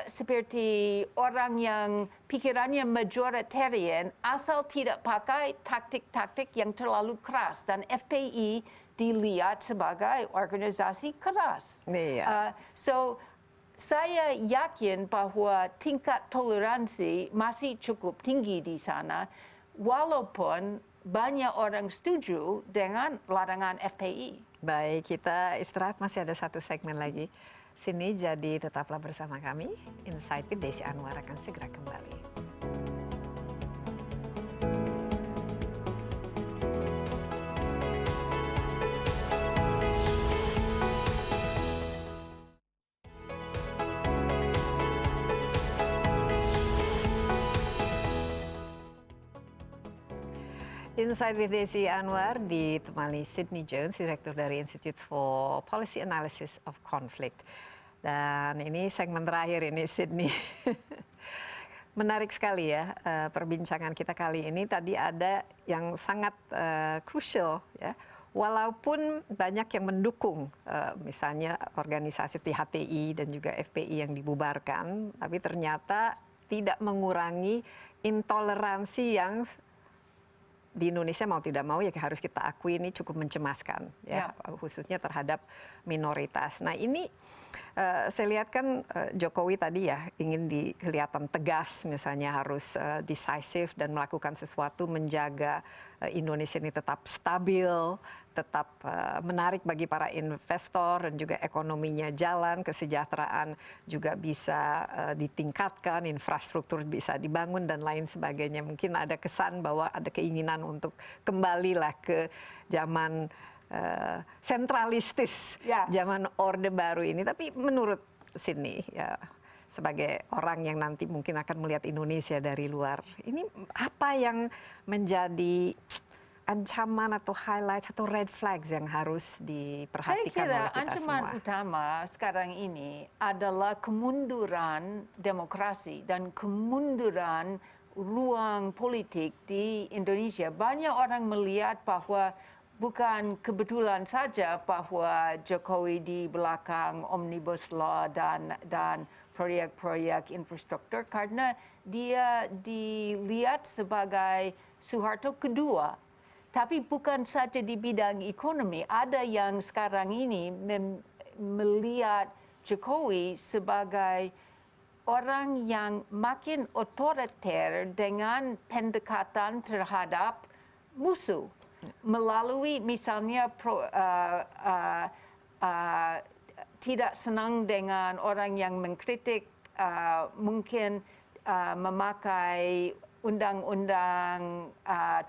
seperti orang yang pikirannya majoritarian asal tidak pakai taktik-taktik yang terlalu keras dan FPI dilihat sebagai organisasi keras. So saya yakin bahwa tingkat toleransi masih cukup tinggi di sana walaupun banyak orang setuju dengan larangan FPI. Baik, kita istirahat, masih ada satu segmen lagi. Sini, jadi tetaplah bersama kami. Insight with Desi Anwar akan segera kembali. Insight with Desi Anwar ditemani Sydney Jones, Direktur dari Institute for Policy Analysis of Conflict. Dan ini segmen terakhir ini, Sydney. Menarik sekali ya perbincangan kita kali ini. Tadi ada yang sangat crucial ya. Walaupun banyak yang mendukung misalnya organisasi seperti HTI dan juga FPI yang dibubarkan, tapi ternyata tidak mengurangi intoleransi yang di Indonesia mau tidak mau ya harus kita akui ini cukup mencemaskan ya, khususnya terhadap minoritas. Nah ini saya lihat kan Jokowi tadi ya ingin kelihatan tegas, misalnya harus decisive dan melakukan sesuatu menjaga Indonesia ini tetap stabil, tetap menarik bagi para investor dan juga ekonominya jalan, kesejahteraan juga bisa ditingkatkan, infrastruktur bisa dibangun dan lain sebagainya. Mungkin ada kesan bahwa ada keinginan untuk kembalilah ke zaman sentralistis, zaman Orde Baru ini. Tapi menurut Sydney ya, sebagai orang yang nanti mungkin akan melihat Indonesia dari luar, ini apa yang menjadi ancaman atau highlight atau red flags yang harus diperhatikan oleh kita semua? Saya kira ancaman utama sekarang ini adalah kemunduran demokrasi dan kemunduran ruang politik di Indonesia. Banyak orang melihat bahwa bukan kebetulan saja bahwa Jokowi di belakang Omnibus Law dan proyek-proyek infrastruktur, karena dia dilihat sebagai Soeharto kedua. Tapi bukan saja di bidang ekonomi, ada yang sekarang ini melihat Jokowi sebagai orang yang makin otoriter dengan pendekatan terhadap musuh. Melalui misalnya tidak senang dengan orang yang mengkritik, mungkin memakai undang-undang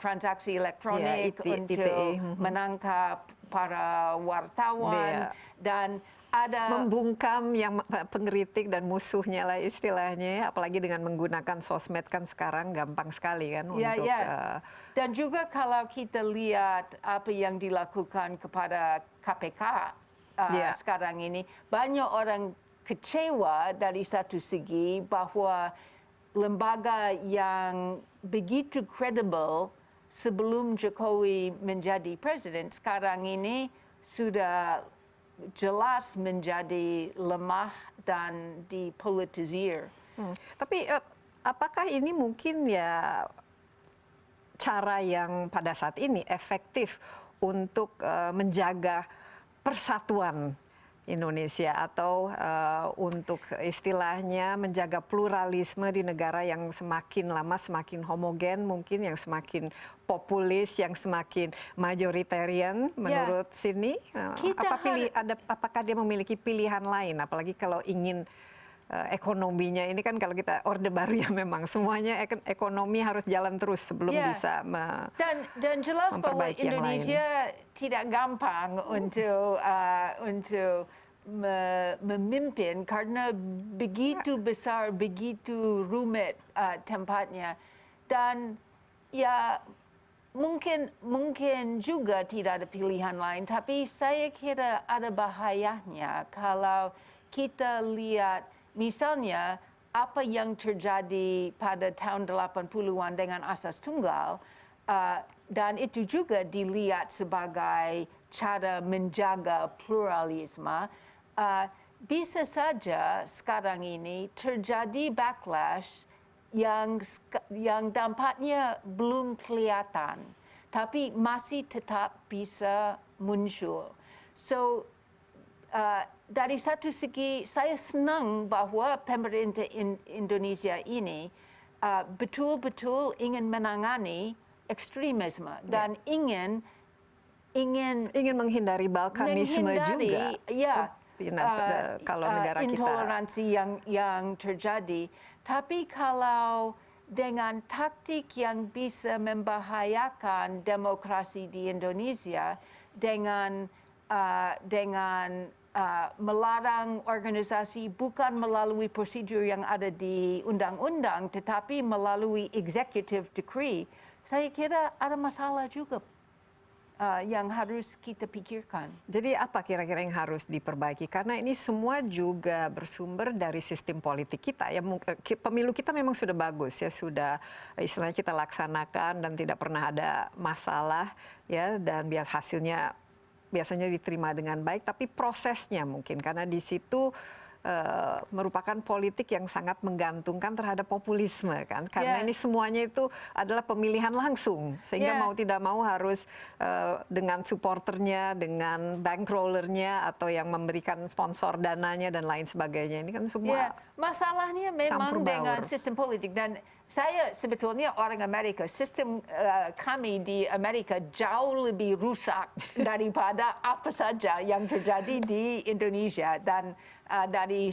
transaksi elektronik untuk menangkap para wartawan dan ada membungkam yang pengkritik dan musuhnya lah istilahnya, apalagi dengan menggunakan sosmed kan sekarang gampang sekali kan untuk dan juga kalau kita lihat apa yang dilakukan kepada KPK sekarang ini. Banyak orang kecewa dari satu segi bahwa lembaga yang begitu kredibel sebelum Jokowi menjadi presiden sekarang ini sudah jelas menjadi lemah dan dipolitisir. Tapi apakah ini mungkin ya cara yang pada saat ini efektif untuk menjaga persatuan Indonesia atau untuk istilahnya menjaga pluralisme di negara yang semakin lama semakin homogen, mungkin yang semakin populis, yang semakin majoritarian menurut Sydney? Apakah dia memiliki pilihan lain, apalagi kalau ingin ekonominya ini kan, kalau kita Orde Baru ya memang semuanya ekonomi harus jalan terus sebelum bisa dan jelas bahwa memperbaiki yang lain. Indonesia tidak gampang untuk memimpin karena begitu besar, begitu rumit tempatnya, dan ya mungkin juga tidak ada pilihan lain, tapi saya kira ada bahayanya kalau kita lihat misalnya apa yang terjadi pada tahun 80-an dengan asas tunggal, dan itu juga dilihat sebagai cara menjaga pluralisme. Bisa saja sekarang ini terjadi backlash yang dampaknya belum kelihatan, tapi masih tetap bisa muncul. So, dari satu segi saya senang bahwa pemerintah Indonesia ini betul-betul ingin menangani ekstremisme dan ingin menghindari balkanisme juga. Ya, kalau negara kita intoleransi yang terjadi. Tapi kalau dengan taktik yang bisa membahayakan demokrasi di Indonesia dengan melarang organisasi bukan melalui prosedur yang ada di undang-undang, tetapi melalui executive decree, saya kira ada masalah juga yang harus kita pikirkan. Jadi apa kira-kira yang harus diperbaiki? Karena ini semua juga bersumber dari sistem politik kita. Ya, pemilu kita memang sudah bagus, ya sudah istilahnya kita laksanakan dan tidak pernah ada masalah, ya, dan hasilnya biasanya diterima dengan baik, tapi prosesnya mungkin karena di situ merupakan politik yang sangat menggantungkan terhadap populisme kan, karena ini semuanya itu adalah pemilihan langsung, sehingga mau tidak mau harus dengan supporternya, dengan bankrollernya atau yang memberikan sponsor dananya dan lain sebagainya. Ini kan semua masalahnya memang dengan sistem politik, dan saya sebetulnya orang Amerika, sistem kami di Amerika jauh lebih rusak daripada apa saja yang terjadi di Indonesia, dan dari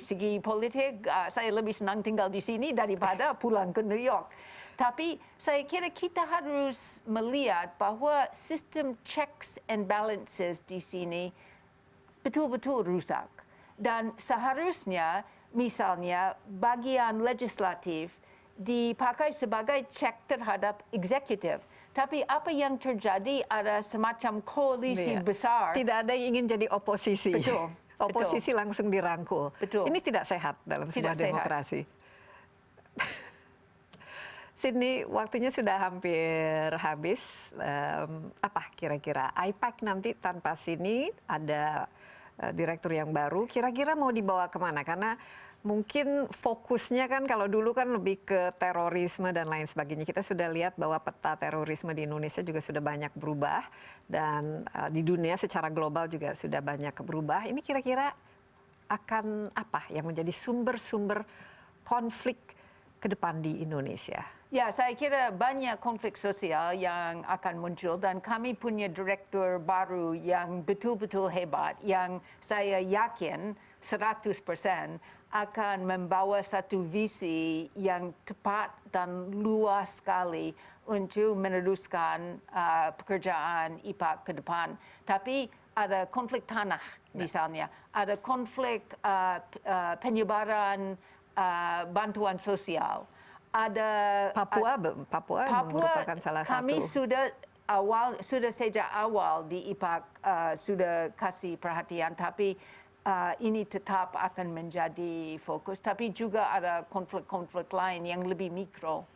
segi politik saya lebih senang tinggal di sini daripada pulang ke New York. Tapi saya kira kita harus melihat bahwa sistem checks and balances di sini betul-betul rusak, dan seharusnya misalnya bagian legislatif dipakai sebagai cek terhadap eksekutif. Tapi apa yang terjadi ada semacam koalisi besar. Tidak ada yang ingin jadi oposisi. Betul. Oposisi langsung dirangkul. Betul. Ini tidak sehat dalam sebuah demokrasi. Sydney, waktunya sudah hampir habis. Apa kira-kira AIPAC nanti tanpa sini ada direktur yang baru, kira-kira mau dibawa kemana? Karena mungkin fokusnya kan kalau dulu kan lebih ke terorisme dan lain sebagainya. Kita sudah lihat bahwa peta terorisme di Indonesia juga sudah banyak berubah, dan di dunia secara global juga sudah banyak berubah. Ini kira-kira akan apa yang menjadi sumber-sumber konflik ke depan di Indonesia? Ya, saya kira banyak konflik sosial yang akan muncul, dan kami punya direktur baru yang betul-betul hebat, yang saya yakin 100% akan membawa satu visi yang tepat dan luas sekali untuk meneruskan pekerjaan IPAC ke depan. Tapi ada konflik tanah misalnya, ada konflik penyebaran bantuan sosial. Ada Papua merupakan salah kami satu. sudah sudah sejak awal di IPAC sudah kasih perhatian, tapi ini tetap akan menjadi fokus. Tapi juga ada konflik-konflik lain yang lebih mikro.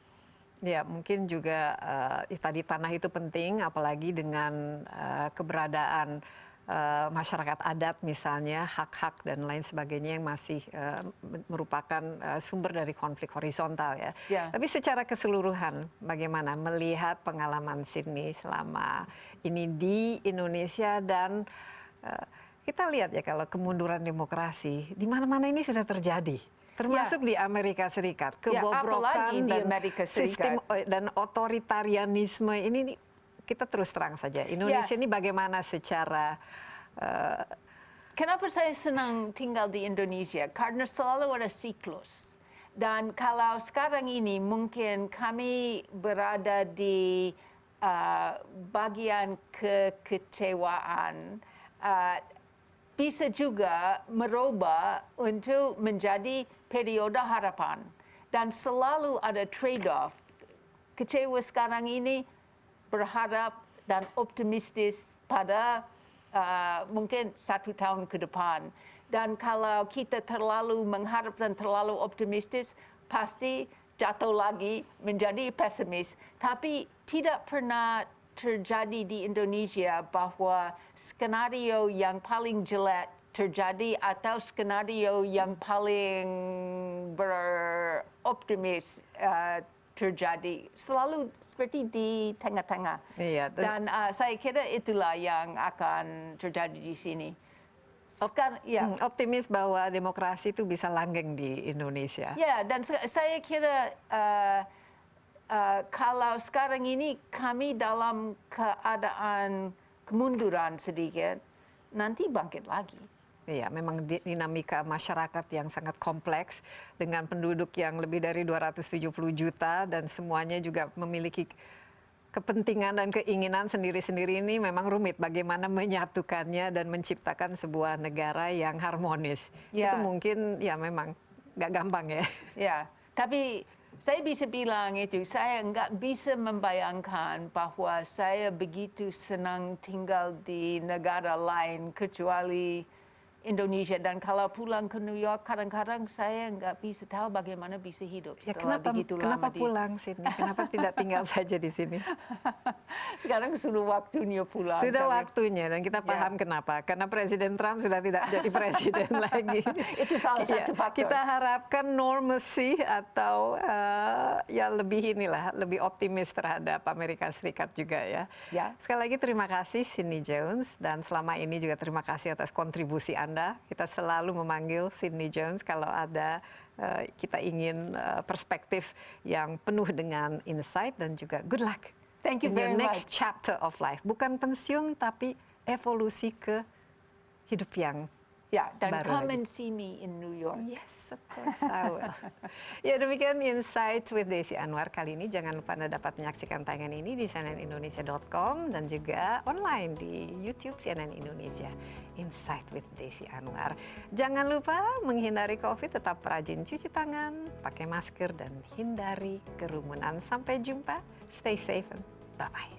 Ya, mungkin juga tadi tanah itu penting, apalagi dengan keberadaan masyarakat adat misalnya, hak-hak dan lain sebagainya yang masih merupakan sumber dari konflik horizontal ya. Ya. Tapi secara keseluruhan, bagaimana melihat pengalaman Sydney selama ini di Indonesia dan kita lihat ya kalau kemunduran demokrasi di mana-mana ini sudah terjadi. Termasuk di Amerika Serikat, kebobrokan apalagi di dan Amerika sistem Serikat. dan otoritarianisme ini kita terus terang saja. Indonesia ini bagaimana secara Kenapa saya senang tinggal di Indonesia? Karena selalu ada siklus. Dan kalau sekarang ini mungkin kami berada di bagian kekecewaan, bisa juga merubah untuk menjadi periode harapan. Dan selalu ada trade-off. Kecewa sekarang ini, berharap dan optimistis pada mungkin 1 tahun ke depan. Dan kalau kita terlalu mengharap dan terlalu optimistis, pasti jatuh lagi menjadi pesimis. Tapi tidak pernah terjadi di Indonesia bahwa skenario yang paling jelek terjadi atau skenario yang paling beroptimis terjadi. Selalu seperti di tengah-tengah. Iya, Dan saya kira itulah yang akan terjadi di sini. optimis bahwa demokrasi itu bisa langgeng di Indonesia. Ya, dan saya kira kalau sekarang ini kami dalam keadaan kemunduran sedikit, nanti bangkit lagi. Iya, memang dinamika masyarakat yang sangat kompleks dengan penduduk yang lebih dari 270 juta dan semuanya juga memiliki kepentingan dan keinginan sendiri-sendiri ini memang rumit bagaimana menyatukannya dan menciptakan sebuah negara yang harmonis. Ya. Itu mungkin ya memang nggak gampang ya. Ya, tapi saya bisa bilang itu, saya nggak bisa membayangkan bahwa saya begitu senang tinggal di negara lain kecuali Indonesia. Dan kalau pulang ke New York, kadang-kadang saya nggak bisa tahu bagaimana bisa hidup Ya, setelah begitu lama. kenapa pulang Sydney? Kenapa tidak tinggal saja di sini? Sekarang sudah waktunya pulang. Sudah waktunya dan kita paham kenapa. Karena Presiden Trump sudah tidak jadi presiden lagi. Itu salah satu faktor. Kita harapkan normalcy atau ya lebih lebih optimis terhadap Amerika Serikat juga ya. Ya. Sekali lagi terima kasih Sydney Jones dan selama ini juga terima kasih atas kontribusi Anda. Kita selalu memanggil Sydney Jones kalau ada kita ingin perspektif yang penuh dengan insight dan juga good luck. Thank you in very your next much. chapter of life. Bukan pensiun tapi evolusi ke hidup yang Ya, dan baru come lagi. and see me in New York. Yes, of course I will. Ya, demikian Insight with Desi Anwar kali ini. Jangan lupa Anda dapat menyaksikan tayangan ini di cnnindonesia.com dan juga online di YouTube CNN Indonesia. Insight with Desi Anwar. Jangan lupa menghindari COVID, tetap rajin cuci tangan, pakai masker, dan hindari kerumunan. Sampai jumpa. Stay safe and bye-bye.